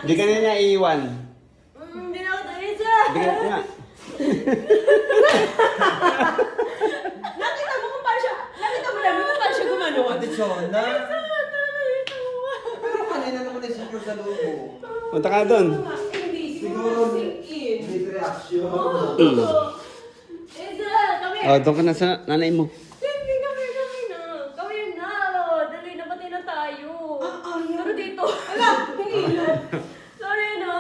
Di ka na niya iiwan. Hindi na ako Teresa. Di ka na. Nakita mo kung paano siya, nakita mo namin kung paano siya gumano. Ate Chona. Pero kanina naman ay secure sa loob mo. Punta ka doon. Hindi, Siguro sink in. may reaction. Teresa, kami. Oh, doon ka na sa nanay mo. Hindi, kami na. Kami na. Dali, napatay na tayo. Pero dito. Wala, hindi na. Sorry na.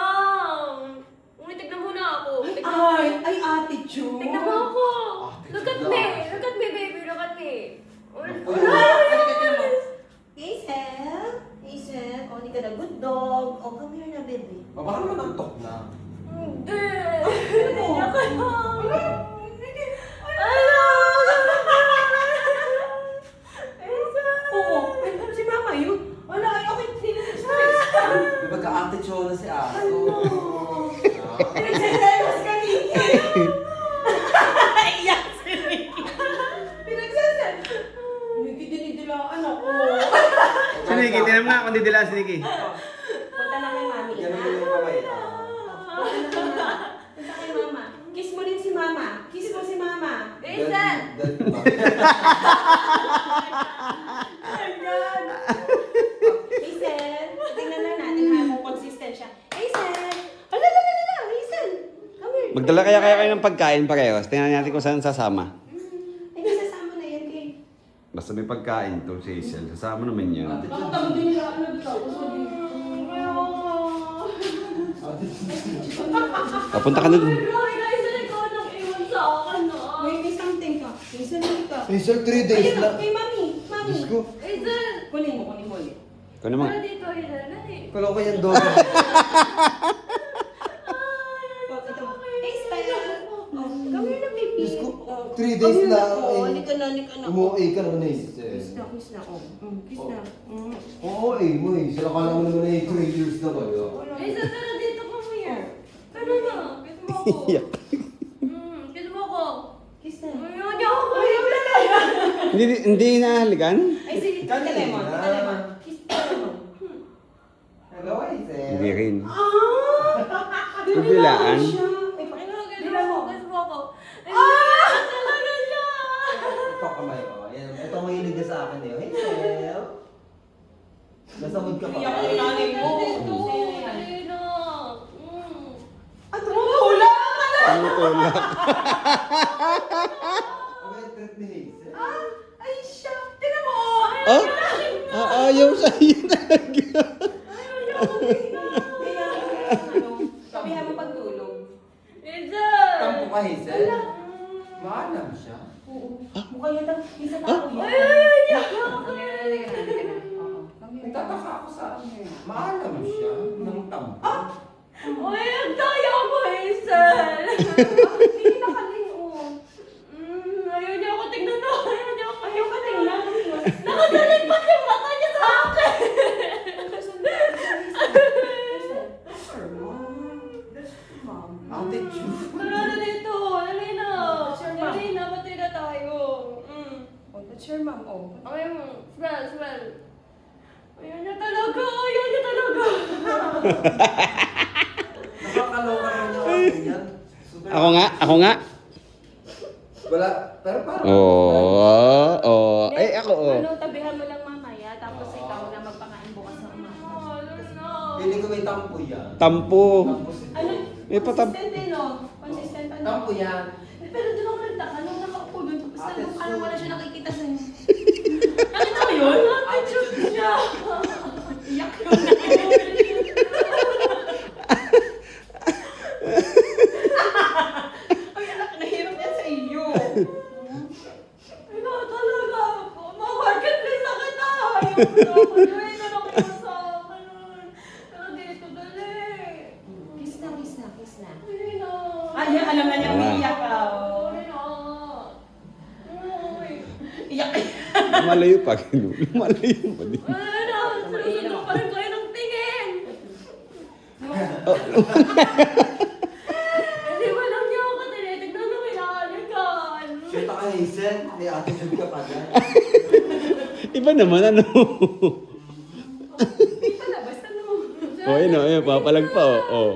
Tignan mo na ako. Ay, Ate Chu. Tignan mo ako. Ate Look at Chu me. na. Look at me, baby. Look at me. Hazel, oh, hindi ka na good dog. Oh, come here na, baby. Baka naman ang tok na. Hindi. Hindi ako na. Ano? Oo, si Mama yun. Wala, ay, okay, sino si stress? Di ba ka Ate Chona si Ato? Pinagsasalos ka, Niki. Iyak si Niki. Pinagsasalos. Niki, dinidilaan ako. Siniki, tinam nga kung didilaan si Niki. Punta na kay Mami. Yan mo yung kamay. Punta kay Mama. Kiss mo rin si Mama. Kiss mo si Mama. Hazel! Hazel, tingnan lang natin ha kung consistent siya. Hazel! Hazel! Come here. Magdala kaya kayo ng pagkain parehos. Tingnan natin kung saan sasama. Ay, nasasama na yan kay... Basta may pagkain to si Hazel. Sasama naman yun. Nakatawag din nila ano dito. Papunta ka na dun. Grabe guys, ikaw nang iwan sa akin na. May something ka. Hazel, hindi ka. Hazel, 3 days Ayun, lang. kay Mami. Mami. Diyos ko. Hazel! Kunin mo ulit. Ikaw naman. Para dito, Hazel. Dali. Kala ko yan doon. Oh, ito. Hazel! Oh, come here na, baby. Diyos ko, Oh, 3 days come here lang, Oh, eh. halika na, halika na. Umuwi ka naman eh. Kiss na, kiss na. Oh, kiss na. Oo eh, mo eh. Sila ka naman naman eh, 3 years na kayo. Hazel, tara dito ka mo yan. Tara na. Kiss mo ako. Iyak. Kiss mo ako. Kiss na. Ayaw niya ako. Ayaw talaga. Hindi nahalikan? Ay, sige, Tita Lemon. Tita Lemon. Kiss Tita Lemon. Hello, Hazel. Hindi rin. Ah! Kabilaan. Ay, Ayaw, kiss Dila mo mo. ako. Kiss mo ako. Ah! Talaga siya. Ito kamay ko. Ayan, ito ang mahilig na sa akin eh. Hazel. Nasamod ka pa. Iyak ang nanay mo. Dito. Sa'yo na yan. Dali na. Ah, tumutulak! Tumutulak. Ano yung trip ni Hazel? Ay, siya. Tingnan mo. Oh? Ayaw sa'yo talaga. Sabihan mo pagtulog. Hazel! Tampo ka, Hazel? Maalam siya. Oo. Mukha yata. Isa tao yan. Ay, ay, ay, ay. Nagtataka ako sa ano eh. Maalam siya ng tampo. Ay, ang daya mo, Hazel! Hindi na kaling, oh. Ayaw niya ako tingnan na. Ayaw niya ako. Ayaw ka tingnan. Nakatalikpat yung mata niya sa akin. Ate Chu. Tara na dito. Dali na. Dali na. Pati na tayo. Oh, that's your mom, oh. Ayaw mo. Smell. Ayaw niya talaga. Ayaw niya talaga. Nakakaloka naman yung ate yan. Super. Ako nga. Wala, pero parang... Oo. Ay, ako Ano, tabihan mo lang mamaya, tapos ikaw na magpakain bukas sa umaga. Piling ko may tampo yan. Tampo. Tampo si... Ano? Eh, patab- Consistent eh, no? Consistent ano? Tampo yan. Pero doon ako nagtaka, nung nakaupo doon, tapos Ate nandun, parang wala siya nakikita sa inyo. Nakita mo yun? Attitude niya. Iyak yun. Ay, anak, nahirap yan sa iyo. Ikaw talaga. Ma-marketplace na kita. Ayaw mo na ako. Dali na lang kayo sa akin. Tara dito. Dali. Kiss na, kiss na, kiss na. Dali na. Ay, alam na niya, umiiyak ka. Dali na. Uy. Iyak. Malayo pa. Malayo pa din. Dali na. Sinusunod pa rin kayo ng tingin. Hindi mo lang niya ako tinitignan na kinahalikan. Shoot ka, Hazel. May attitude ka pa dyan. Iba naman, ano? Hindi pala, basta no. Siya O, ayun o, ayun, papalag pa o. Oh.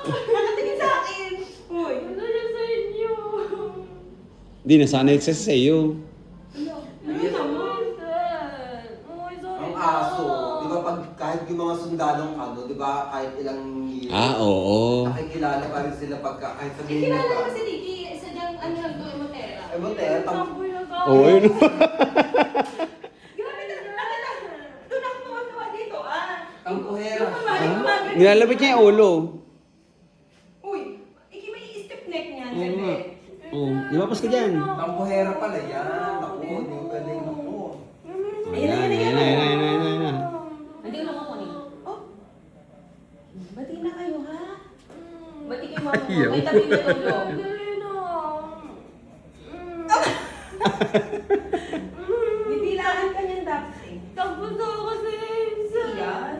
Nakatingin sa akin. Uy. Ano siya sa inyo? Di, nasanay sa sa'yo. Ano naman? Uy, sorry Ang na. aso, di ba pag kahit yung mga sundalong ano, di ba kahit ilang years, Oo. nakikilala pa rin sila pagka kahit Eh, sabihin kilala nila. mo si Ricky. Sadyang ano lang doon, Montera. Eh, Montero, Sampo siya sa Oo, ayun. Grabe na, nakita. Doon ako tumawa dito, Ang kuhera. Nilalabit niya yung ulo. Uy, iki may stiff neck niyan, Oo bebe. nga. Oo, limapas ka dyan. Ang kuhera pala yan. Naku, di ko galing. Naku. Ayan, ayan, ayan, ayan, ayan, ayan. Hindi mo ako kunin. Oh. Bati na kayo, ha? Bati kayo, mama mo. Ayaw. May tabi na tulog. Dali na. Bibilangan ka niyan dapat eh. Tapos ako kasi. Iyan.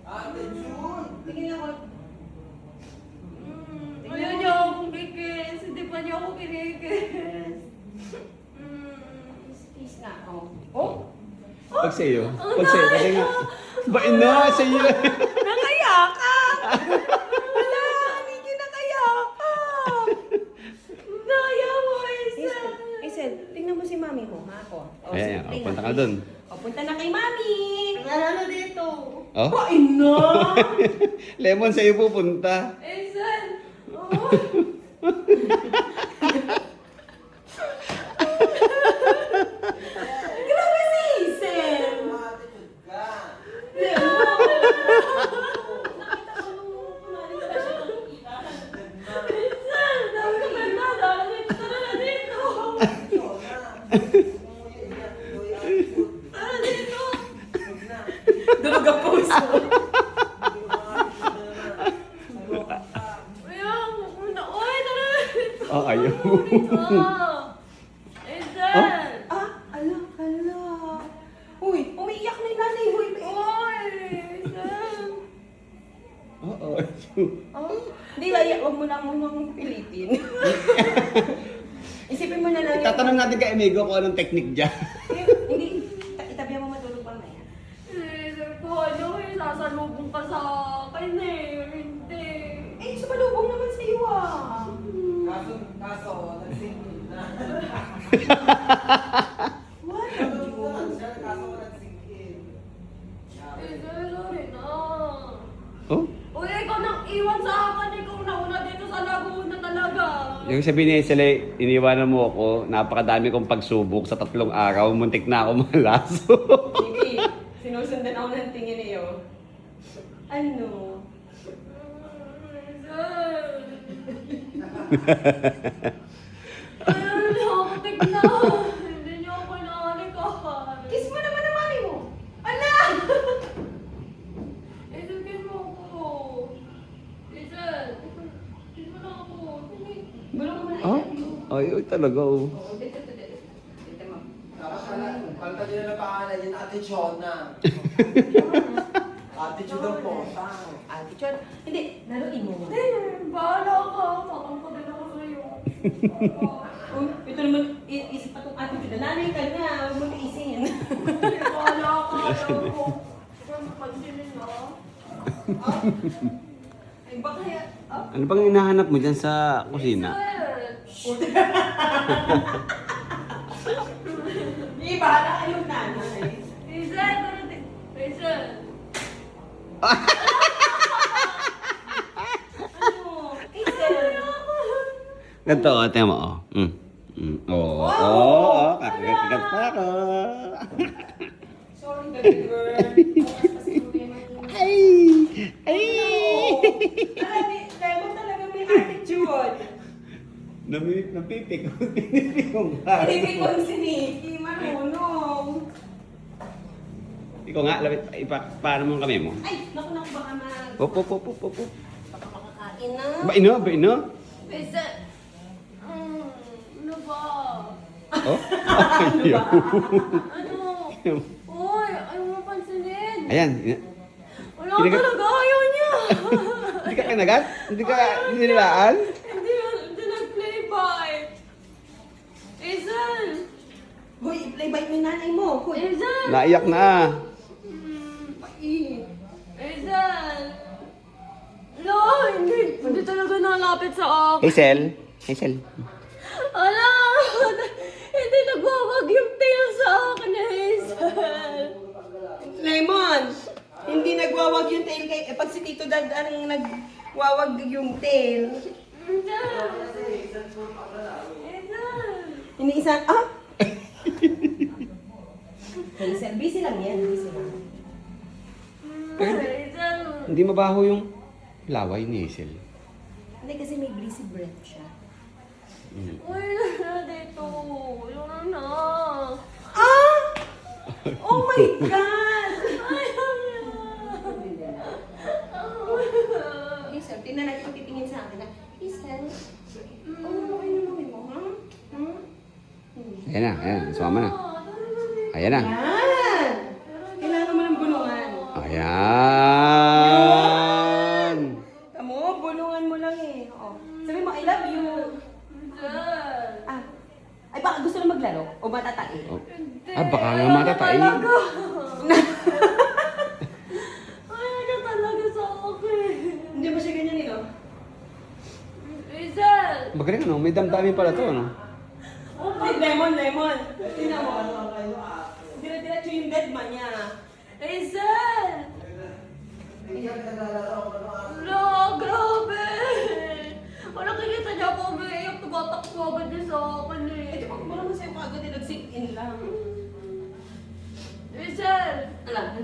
Ate June! Tingin ako. Ayaw niya akong kikis. Hindi pa niya ako kinikis. Peace nga ako. Oh? Pag sa'yo. Pag sa'yo. Kasi nga. Bain na, sa'yo. Nakayakap! Wala! Hindi kinakayakap! Daya mo, Isa. Hazel, tingnan mo si mami mo, ha? Ako. Ayan, ayan. O, punta ka dun. O, punta na kay mami! Ano dito? Oh? Pain na! Lemon sa'yo pupunta. Isa. Oh. Grabe si Hazel! Ate June ka! Nakita ko nung kumari ka siya nakikita. Isa. Dami ka ba na? Dami ka na dito. Tara dito. Durog ang puso. Ayaw. Uy, tara dito. Ah, ayaw. Isa. Ala. Uy, umiiyak na yung nanay mo. Uy, Isa. Oo. Hindi, huwag mo lang munang pilitin. Isipin mo na lang Tatanong natin kay Amigo kung anong technique dyan. Hindi, itabi mo matulog mamaya. Sir ko, ano eh, sasalubong ka sa akin eh. Hindi. Eh, sumalubong naman sa iyo ah. Kaso, nagsingin na. What? Naman siya, kaso nagsingin. Isa, sorry na. Oh? Uy, ikaw nang iwan sa akin. Ikaw nauna dito sa Laguna talaga. Yung sabihin niya sila, iniwanan mo ako, napakadami kong pagsubok sa 3 araw, muntik na ako malaso. Hindi, sinusundan ako ng tingin niyo. Ano? Ayaw niyo ako tignan. Hindi niyo ako inaanikahan. Kiss mo naman ang mami mo. Ala! Isugin mo ako. Isa, kiss mo na ako. Bulong mo na Oh? Ay, talaga oh. Oo, dito. Dito mo. Dapat pala, palta din na pangalan yun, Ate Chona. Ate Chona ang potang. Attitude. Hindi, laruin mo. Bahala ka. Tatangko din ako sa'yo. Oh, ito naman, isip pa itong attitude. Nanay ka na, huwag mo tiisin. Bahala ka. Ayaw ko. Huwag mo pansinin na. Ay, baka Ano bang hinahanap mo dyan sa kusina? Hindi, bahala kayong nanay. Isa, Isa. Ano? Hazel. Ganito, ate mo, oh. Oo, kakagat pa ako. Sorry, baby girl. Oras pa siguro yung mga Ay! Ay! Lemon talaga may attitude. Napipik ko ba? Pinipikon si Nikki, marunong. Ikaw nga, lapit, paano mo kami mo? Ay, naku, baka Op. baka makakain na. Ba ino? Isa. Ano ba? Oh? Ayaw. Ano? Uy, ayaw mo pansinin. Ayan. Wala Kinagat- talaga, ayaw niya. Hindi ka kinagat? Hindi ka nilaan? Hindi nag-play by. Isan. Hoy, Play bite mo yung nanay mo. Hoy. Hazel! Naiyak na. Bait. Hazel! No, hindi talaga nalapit sa akin. Hazel. Hazel. Ala! Hindi nagwawag yung tail sa akin, Hazel! Lemon! Hindi nagwawag yung tail kay... pag si Tito Dad ang nagwawag yung tail. Hazel! Iniisan... Ah! Hazel, busy lang yan. Busy lang. Hazel! Hindi mabaho yung laway ni Hazel. Hindi kasi may greasy breath siya. Uy, na dito. Yun na. Ah! Oh my God! Hazel, tingnan natin kung titingin sa akin. Hazel, okay na mami mo, ha? Ayan na, ayan. Sumama na. Ayan na. Yan! Kailangan mo ng bulungan. Ayan. Tamo, bulungan mo lang eh. Oh. Sabi mo, I love you. Hazel! Ah. Ay, baka gusto na maglaro? O matatai? Oh. Ah, baka nga matatay. Ayaw ka talaga sa akin. Hindi mo siya ganyan, no? Hazel! Magaling ano, may damdamin pala to, ano? Oh, ay, lemon. Tingnan mo. Dire-diretso yung dead man niya. Hazel! Wala, grabe! Wala nakikita niya ako umiiyak, tumatakbo agad niya sa akin eh. Eh, di ba, kumara mo sa'yo kagad, nag-sink in lang. Hazel! Alam, hindi